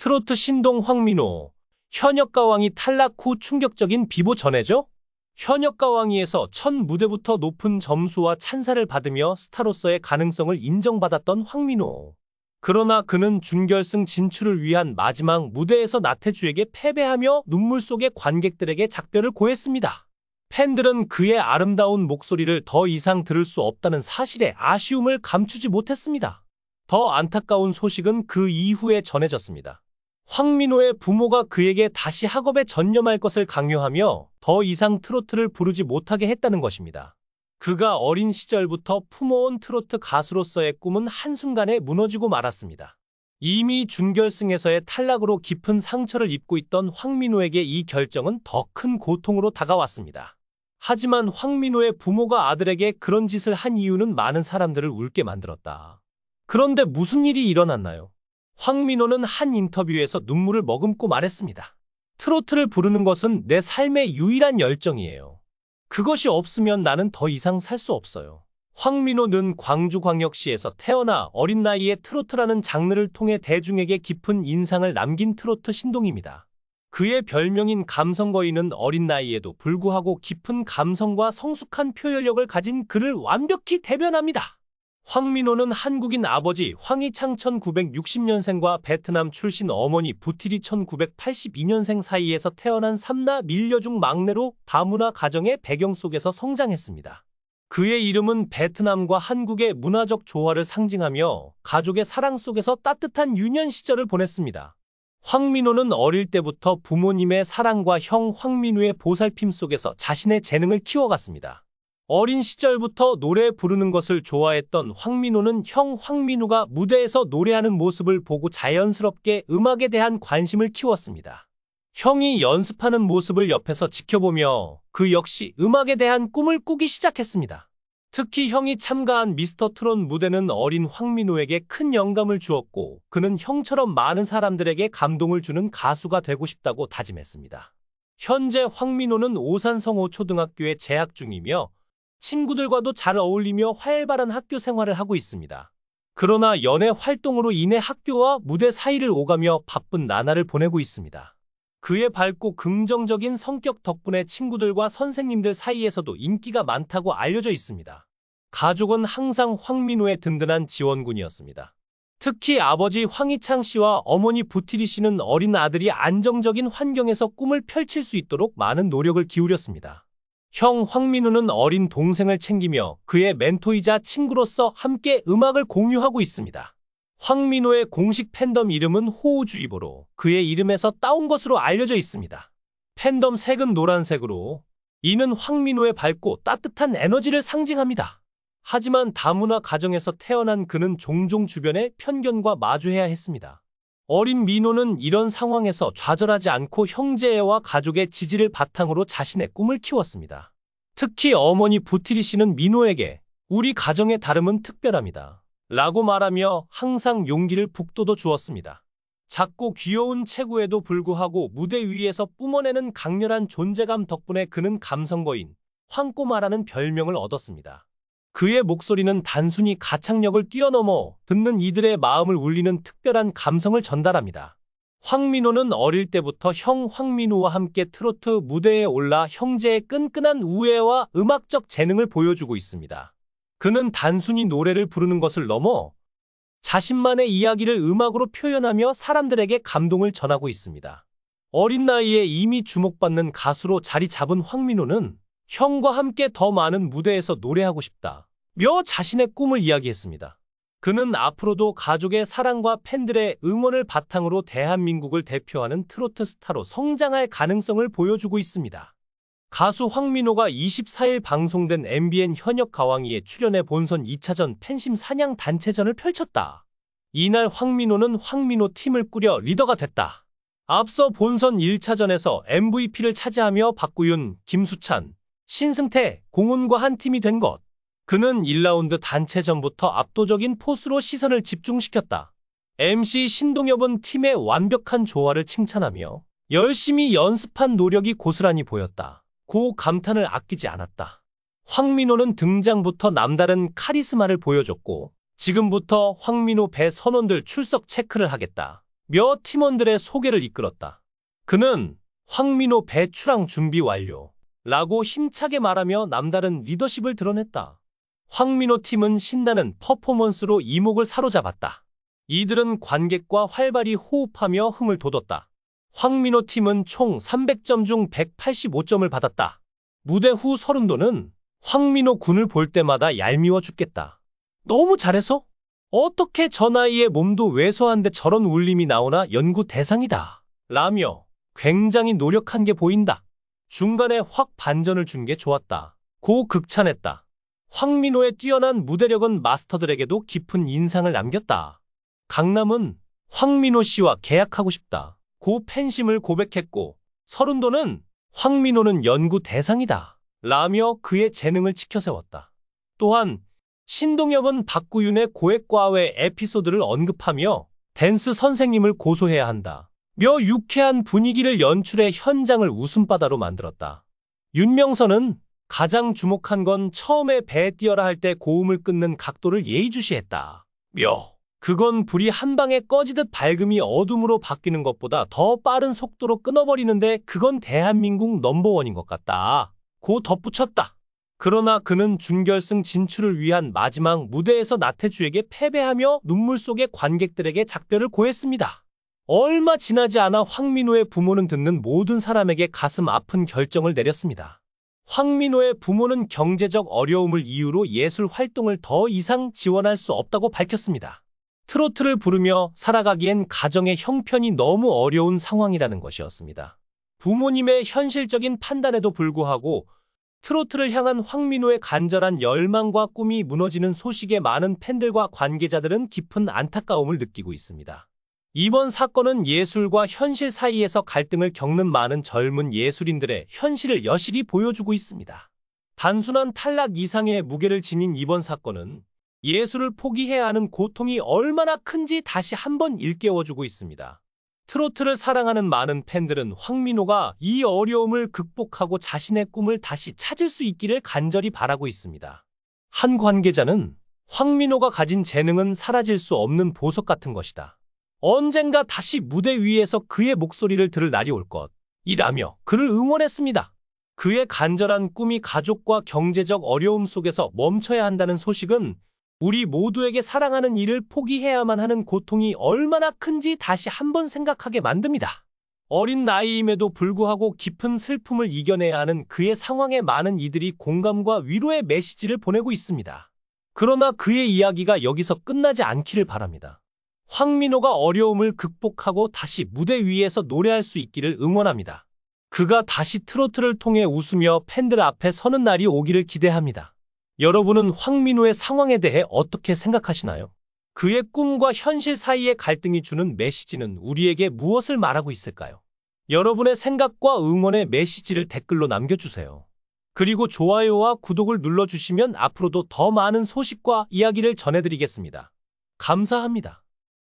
트로트 신동 황민호. 현역가왕이 탈락 후 충격적인 비보 전해죠? 현역가왕이에서 첫 무대부터 높은 점수와 찬사를 받으며 스타로서의 가능성을 인정받았던 황민호. 그러나 그는 준결승 진출을 위한 마지막 무대에서 나태주에게 패배하며 눈물 속의 관객들에게 작별을 고했습니다. 팬들은 그의 아름다운 목소리를 더 이상 들을 수 없다는 사실에 아쉬움을 감추지 못했습니다. 더 안타까운 소식은 그 이후에 전해졌습니다. 황민호의 부모가 그에게 다시 학업에 전념할 것을 강요하며 더 이상 트로트를 부르지 못하게 했다는 것입니다. 그가 어린 시절부터 품어온 트로트 가수로서의 꿈은 한순간에 무너지고 말았습니다. 이미 준결승에서의 탈락으로 깊은 상처를 입고 있던 황민호에게 이 결정은 더 큰 고통으로 다가왔습니다. 하지만 황민호의 부모가 아들에게 그런 짓을 한 이유는 많은 사람들을 울게 만들었다. 그런데 무슨 일이 일어났나요? 황민호는 한 인터뷰에서 눈물을 머금고 말했습니다. 트로트를 부르는 것은 내 삶의 유일한 열정이에요. 그것이 없으면 나는 더 이상 살 수 없어요. 황민호는 광주광역시에서 태어나 어린 나이에 트로트라는 장르를 통해 대중에게 깊은 인상을 남긴 트로트 신동입니다. 그의 별명인 감성거인은 어린 나이에도 불구하고 깊은 감성과 성숙한 표현력을 가진 그를 완벽히 대변합니다. 황민호는 한국인 아버지 황희창 1960년생과 베트남 출신 어머니 부티리 1982년생 사이에서 태어난 삼나 밀녀 중 막내로 다문화 가정의 배경 속에서 성장했습니다. 그의 이름은 베트남과 한국의 문화적 조화를 상징하며 가족의 사랑 속에서 따뜻한 유년 시절을 보냈습니다. 황민호는 어릴 때부터 부모님의 사랑과 형 황민우의 보살핌 속에서 자신의 재능을 키워갔습니다. 어린 시절부터 노래 부르는 것을 좋아했던 황민호는 형 황민우가 무대에서 노래하는 모습을 보고 자연스럽게 음악에 대한 관심을 키웠습니다. 형이 연습하는 모습을 옆에서 지켜보며 그 역시 음악에 대한 꿈을 꾸기 시작했습니다. 특히 형이 참가한 미스터 트롯 무대는 어린 황민호에게 큰 영감을 주었고 그는 형처럼 많은 사람들에게 감동을 주는 가수가 되고 싶다고 다짐했습니다. 현재 황민호는 오산 성호초등학교에 재학 중이며 친구들과도 잘 어울리며 활발한 학교 생활을 하고 있습니다. 그러나 연애 활동으로 인해 학교와 무대 사이를 오가며 바쁜 나날을 보내고 있습니다. 그의 밝고 긍정적인 성격 덕분에 친구들과 선생님들 사이에서도 인기가 많다고 알려져 있습니다. 가족은 항상 황민호의 든든한 지원군이었습니다. 특히 아버지 황희창 씨와 어머니 부티리 씨는 어린 아들이 안정적인 환경에서 꿈을 펼칠 수 있도록 많은 노력을 기울였습니다. 형 황민우는 어린 동생을 챙기며 그의 멘토이자 친구로서 함께 음악을 공유하고 있습니다. 황민호의 공식 팬덤 이름은 호우주의보로 그의 이름에서 따온 것으로 알려져 있습니다. 팬덤 색은 노란색으로 이는 황민호의 밝고 따뜻한 에너지를 상징합니다. 하지만 다문화 가정에서 태어난 그는 종종 주변의 편견과 마주해야 했습니다. 어린 민호는 이런 상황에서 좌절하지 않고 형제와 가족의 지지를 바탕으로 자신의 꿈을 키웠습니다. 특히 어머니 부티리 씨는 민호에게 우리 가정의 다름은 특별합니다. 라고 말하며 항상 용기를 북돋워 주었습니다. 작고 귀여운 체구에도 불구하고 무대 위에서 뿜어내는 강렬한 존재감 덕분에 그는 감성거인 황꼬마라는 별명을 얻었습니다. 그의 목소리는 단순히 가창력을 뛰어넘어 듣는 이들의 마음을 울리는 특별한 감성을 전달합니다. 황민호는 어릴 때부터 형 황민우와 함께 트로트 무대에 올라 형제의 끈끈한 우애와 음악적 재능을 보여주고 있습니다. 그는 단순히 노래를 부르는 것을 넘어 자신만의 이야기를 음악으로 표현하며 사람들에게 감동을 전하고 있습니다. 어린 나이에 이미 주목받는 가수로 자리 잡은 황민호는 형과 함께 더 많은 무대에서 노래하고 싶다며 자신의 꿈을 이야기했습니다. 그는 앞으로도 가족의 사랑과 팬들의 응원을 바탕으로 대한민국을 대표하는 트로트 스타로 성장할 가능성을 보여주고 있습니다. 가수 황민호가 24일 방송된 MBN 현역 가왕이에 출연해 본선 2차전 팬심 사냥 단체전을 펼쳤다. 이날 황민호는 황민호 팀을 꾸려 리더가 됐다. 앞서 본선 1차전에서 MVP를 차지하며 박구윤, 김수찬, 신승태, 공훈과 한 팀이 된 것. 그는 1라운드 단체전부터 압도적인 포스로 시선을 집중시켰다. MC 신동엽은 팀의 완벽한 조화를 칭찬하며 열심히 연습한 노력이 고스란히 보였다. 고 감탄을 아끼지 않았다. 황민호는 등장부터 남다른 카리스마를 보여줬고 지금부터 황민호 배 선원들 출석 체크를 하겠다. 며 팀원들의 소개를 이끌었다. 그는 황민호 배출항 준비 완료. 라고 힘차게 말하며 남다른 리더십을 드러냈다. 황민호 팀은 신나는 퍼포먼스로 이목을 사로잡았다. 이들은 관객과 활발히 호흡하며 흥을 돋웠다. 황민호 팀은 총 300점 중 185점을 받았다. 무대 후 서른도는 황민호 군을 볼 때마다 얄미워 죽겠다. 너무 잘해서? 어떻게 저 나이에 몸도 왜소한데 저런 울림이 나오나 연구 대상이다. 라며 굉장히 노력한 게 보인다. 중간에 확 반전을 준 게 좋았다. 고 극찬했다. 황민호의 뛰어난 무대력은 마스터들에게도 깊은 인상을 남겼다. 강남은 황민호 씨와 계약하고 싶다. 고 팬심을 고백했고 서른도는 황민호는 연구 대상이다. 라며 그의 재능을 치켜세웠다. 또한 신동엽은 박구윤의 고액과외 에피소드를 언급하며 댄스 선생님을 고소해야 한다. 며 유쾌한 분위기를 연출해 현장을 웃음바다로 만들었다. 윤명선은 가장 주목한 건 처음에 배에 뛰어라 할 때 고음을 끊는 각도를 예의주시했다. 며 그건 불이 한 방에 꺼지듯 밝음이 어둠으로 바뀌는 것보다 더 빠른 속도로 끊어버리는데 그건 대한민국 넘버원인 것 같다. 고 덧붙였다. 그러나 그는 준결승 진출을 위한 마지막 무대에서 나태주에게 패배하며 눈물 속에 관객들에게 작별을 고했습니다. 얼마 지나지 않아 황민호의 부모는 듣는 모든 사람에게 가슴 아픈 결정을 내렸습니다. 황민호의 부모는 경제적 어려움을 이유로 예술 활동을 더 이상 지원할 수 없다고 밝혔습니다. 트로트를 부르며 살아가기엔 가정의 형편이 너무 어려운 상황이라는 것이었습니다. 부모님의 현실적인 판단에도 불구하고 트로트를 향한 황민호의 간절한 열망과 꿈이 무너지는 소식에 많은 팬들과 관계자들은 깊은 안타까움을 느끼고 있습니다. 이번 사건은 예술과 현실 사이에서 갈등을 겪는 많은 젊은 예술인들의 현실을 여실히 보여주고 있습니다. 단순한 탈락 이상의 무게를 지닌 이번 사건은 예술을 포기해야 하는 고통이 얼마나 큰지 다시 한번 일깨워주고 있습니다. 트로트를 사랑하는 많은 팬들은 황민호가 이 어려움을 극복하고 자신의 꿈을 다시 찾을 수 있기를 간절히 바라고 있습니다. 한 관계자는 황민호가 가진 재능은 사라질 수 없는 보석 같은 것이다. 언젠가 다시 무대 위에서 그의 목소리를 들을 날이 올 것이라며 그를 응원했습니다. 그의 간절한 꿈이 가족과 경제적 어려움 속에서 멈춰야 한다는 소식은 우리 모두에게 사랑하는 일을 포기해야만 하는 고통이 얼마나 큰지 다시 한번 생각하게 만듭니다. 어린 나이임에도 불구하고 깊은 슬픔을 이겨내야 하는 그의 상황에 많은 이들이 공감과 위로의 메시지를 보내고 있습니다. 그러나 그의 이야기가 여기서 끝나지 않기를 바랍니다. 황민호가 어려움을 극복하고 다시 무대 위에서 노래할 수 있기를 응원합니다. 그가 다시 트로트를 통해 웃으며 팬들 앞에 서는 날이 오기를 기대합니다. 여러분은 황민호의 상황에 대해 어떻게 생각하시나요? 그의 꿈과 현실 사이의 갈등이 주는 메시지는 우리에게 무엇을 말하고 있을까요? 여러분의 생각과 응원의 메시지를 댓글로 남겨주세요. 그리고 좋아요와 구독을 눌러주시면 앞으로도 더 많은 소식과 이야기를 전해드리겠습니다. 감사합니다.